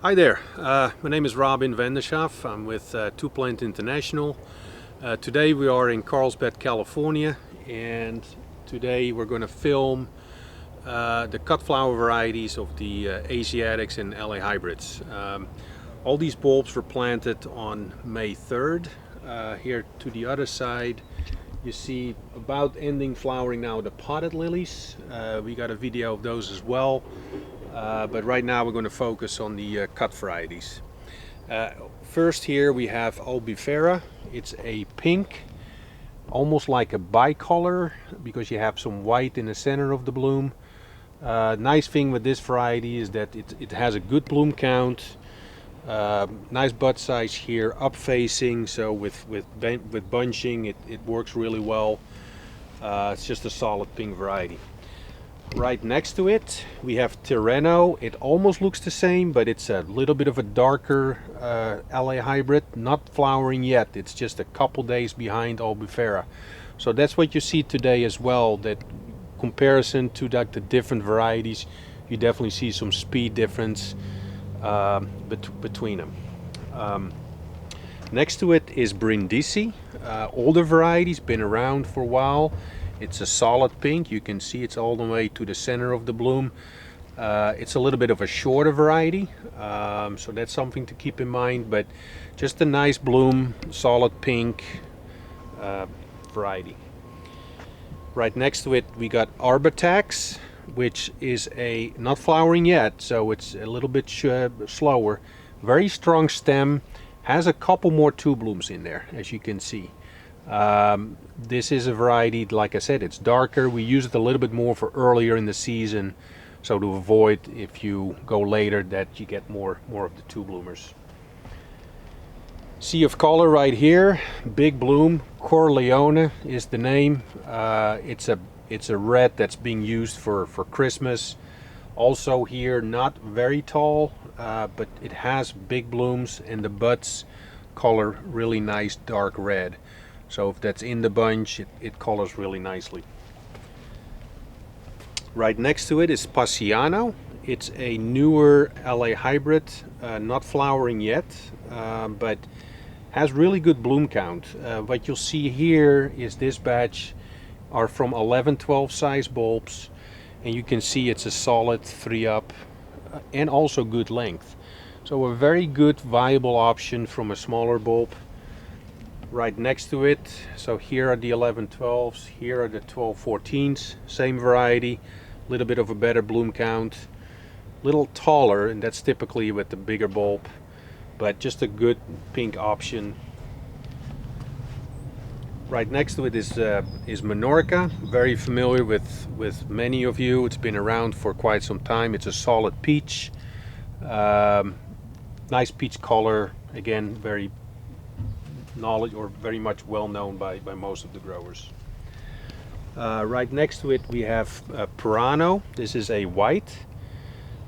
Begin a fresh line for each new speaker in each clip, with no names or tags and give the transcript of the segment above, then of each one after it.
Hi there, my name is Robin Vanderschaff. I'm with 2Plant International. Today we are in Carlsbad, California, and today we're going to film the Cutflower varieties of the Asiatics and LA hybrids. All these bulbs were planted on May 3rd. Here to the other side you see about ending flowering now the potted lilies. We got a video of those as well. But right now we're going to focus on the cut varieties. First here we have Obera. It's a pink, almost like a bicolor, because you have some white in the center of the bloom. Nice thing with this variety is that it has a good bloom count. Nice bud size here, up facing, so with bunching it works really well. It's just a solid pink variety. Right next to it we have Tyrano. It almost looks the same, but it's a little bit of a darker LA hybrid, not flowering yet. It's just a couple days behind Obera. So that's what you see today as well, that comparison to the different varieties, you definitely see some speed difference between them. Next to it is Brindisi, older varieties, been around for a while. It's a solid pink. You can see it's all the way to the center of the bloom. It's a little bit of a shorter variety, so that's something to keep in mind, but just a nice bloom, solid pink variety. Right next to it we got Arbutus, which is not flowering yet, so it's a little bit slower. Very strong stem, has a couple more two blooms in there, as you can see. This is a variety, like I said, it's darker. We use it a little bit more for earlier in the season, so to avoid, if you go later, that you get more of the two bloomers. Sea of color right here, big bloom. Cor Leona is the name. It's a red that's being used for Christmas. Also here, not very tall, but it has big blooms, and the buds color really nice dark red. So if that's in the bunch, it colors really nicely. Right next to it is Pasano. It's a newer LA hybrid, not flowering yet, but has really good bloom count. What you'll see here is this batch are from 11-12 size bulbs, and you can see it's a solid 3-up and also good length. So a very good viable option from a smaller bulb. Right next to it, so here are the 11-12s, here are the 12-14s, same variety, a little bit of a better bloom count, little taller, and that's typically with the bigger bulb, but just a good pink option. Right next to it is Menorca, very familiar with many of you. It's been around for quite some time. It's a solid peach, nice peach color, again very much well known by most of the growers. Right next to it we have Pirano. This is a white,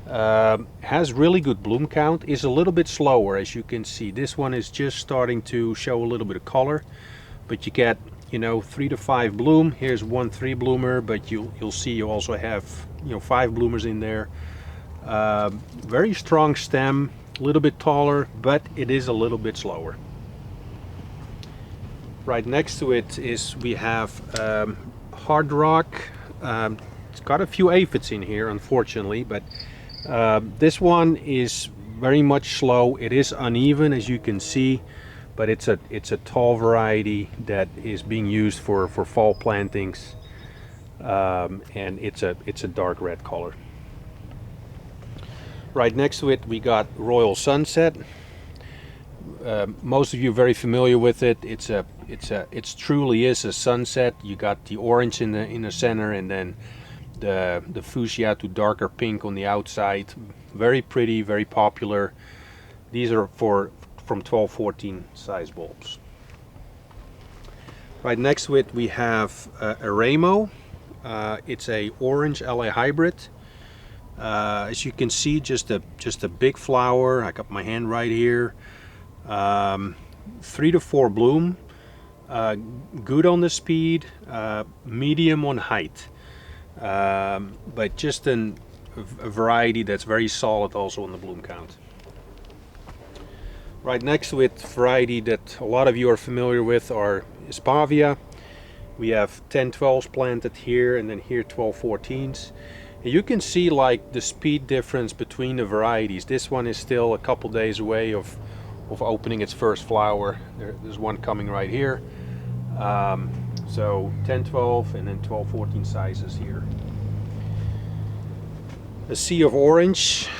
has really good bloom count, is a little bit slower, as you can see. This one is just starting to show a little bit of color, but you get 3 to 5 bloom. Here's 1 3 bloomer, but you'll see you also have 5 bloomers in there. Very strong stem, a little bit taller, but it is a little bit slower. Right next to it we have Hard Rock. It's got a few aphids in here, unfortunately, but this one is very much slow. It is uneven, as you can see, but it's a tall variety that is being used for fall plantings, and it's a dark red color. Right next to it we got Royal Sunset. Most of you are very familiar with it. It truly is a sunset. You got the orange in the center, and then the fuchsia to darker pink on the outside. Very pretty, very popular. These are from 12-14 size bulbs. Right next to it we have Aremo. It's a orange LA hybrid. As you can see, just a big flower. I got my hand right here. 3 to 4 bloom, good on the speed, medium on height, but just a variety that's very solid also on the bloom count. Right next to it, variety that a lot of you are familiar with are Aresavia. We have 10-12s planted here, and then here 12-14s. And you can see like the speed difference between the varieties. This one is still a couple days away of opening its first flower. There's one coming right here. So 10-12 and then 12-14 sizes here. A sea of orange.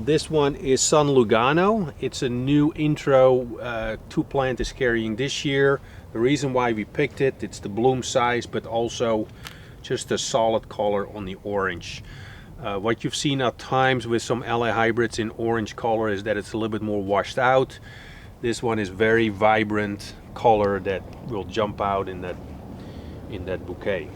This one is San Lugano. It's a new intro 2Plant is carrying this year. The reason why we picked it, it's the bloom size, but also just a solid color on the orange. What you've seen at times with some LA hybrids in orange color is that it's a little bit more washed out. This one is very vibrant color that will jump out in that bouquet.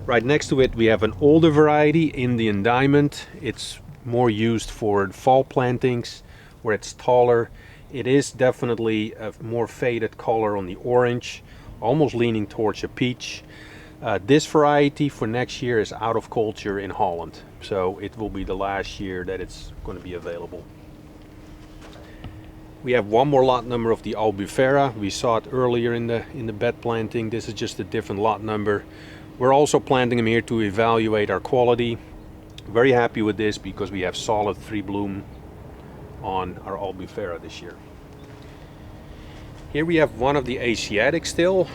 Right next to it we have an older variety, Indian Diamond. It's more used for fall plantings where it's taller. It is definitely a more faded color on the orange, almost leaning towards a peach. This variety for next year is out of culture in Holland, so it will be the last year that it's going to be available. We have one more lot number of the Obera. We saw it earlier in the bed planting. This is just a different lot number. We're also planting them here to evaluate our quality. Very happy with this because we have solid 3 bloom on our Obera this year. Here we have one of the Asiatic still.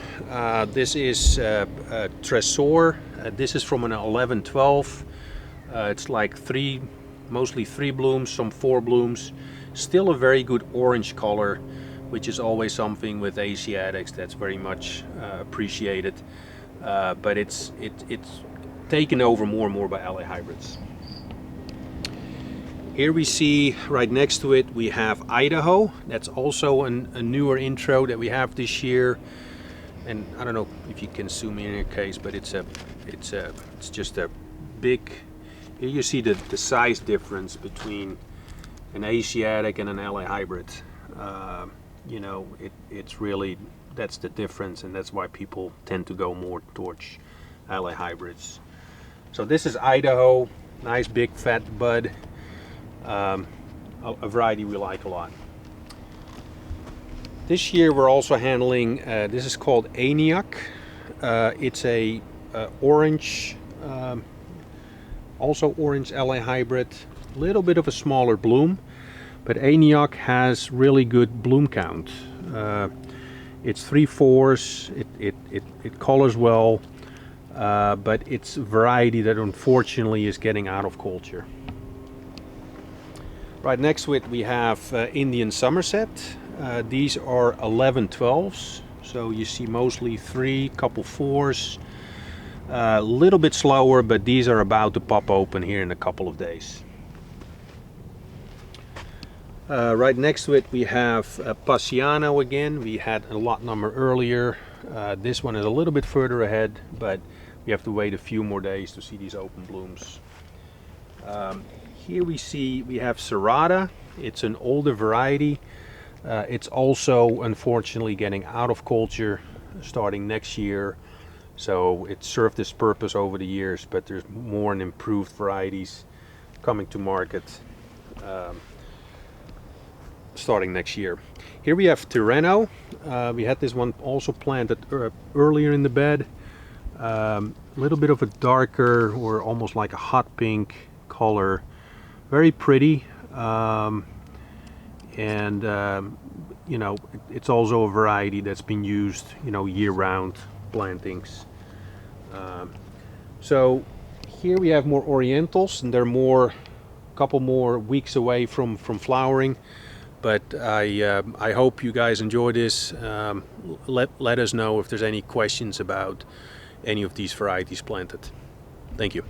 This is Tresor. This is from an 11-12. It's like mostly 3 blooms, some 4 blooms. Still a very good orange color, which is always something with Asiatics that's very much appreciated. But it's taken over more and more by LA hybrids. Here we see right next to it we have Idaho. That's also a newer intro that we have this year. And I don't know if you can zoom in your case, but it's just a big. Here you see the size difference between an Asiatic and an LA hybrid. You know, it's really, that's the difference, and that's why people tend to go more towards LA hybrids. So this is Idaho, nice big fat bud, a variety we like a lot. This year we're also handling, this is called Anoch. It's a orange, also orange LA hybrid, a little bit of a smaller bloom, but Anoch has really good bloom count. It's 3/4, it colors well, but it's a variety that unfortunately is getting out of culture. Right next to it we have Indian Somerset. These are 11-12s, so you see mostly 3, couple 4s. A little bit slower, but these are about to pop open here in a couple of days. Right next to it we have Pasano again. We had a lot number earlier. This one is a little bit further ahead, but we have to wait a few more days to see these open blooms. Here we have Serrata. It's an older variety. It's also unfortunately getting out of culture starting next year. So it served its purpose over the years, but there's more and improved varieties coming to market starting next year. Here we have Tyrano. We had this one also planted earlier in the bed. A little bit of a darker or almost like a hot pink color. Very pretty. You know, it's also a variety that's been used, you know, year-round plantings. So here we have more Orientals, and they're a couple more weeks away from flowering. But I hope you guys enjoy this. Let us know if there's any questions about any of these varieties planted. Thank you.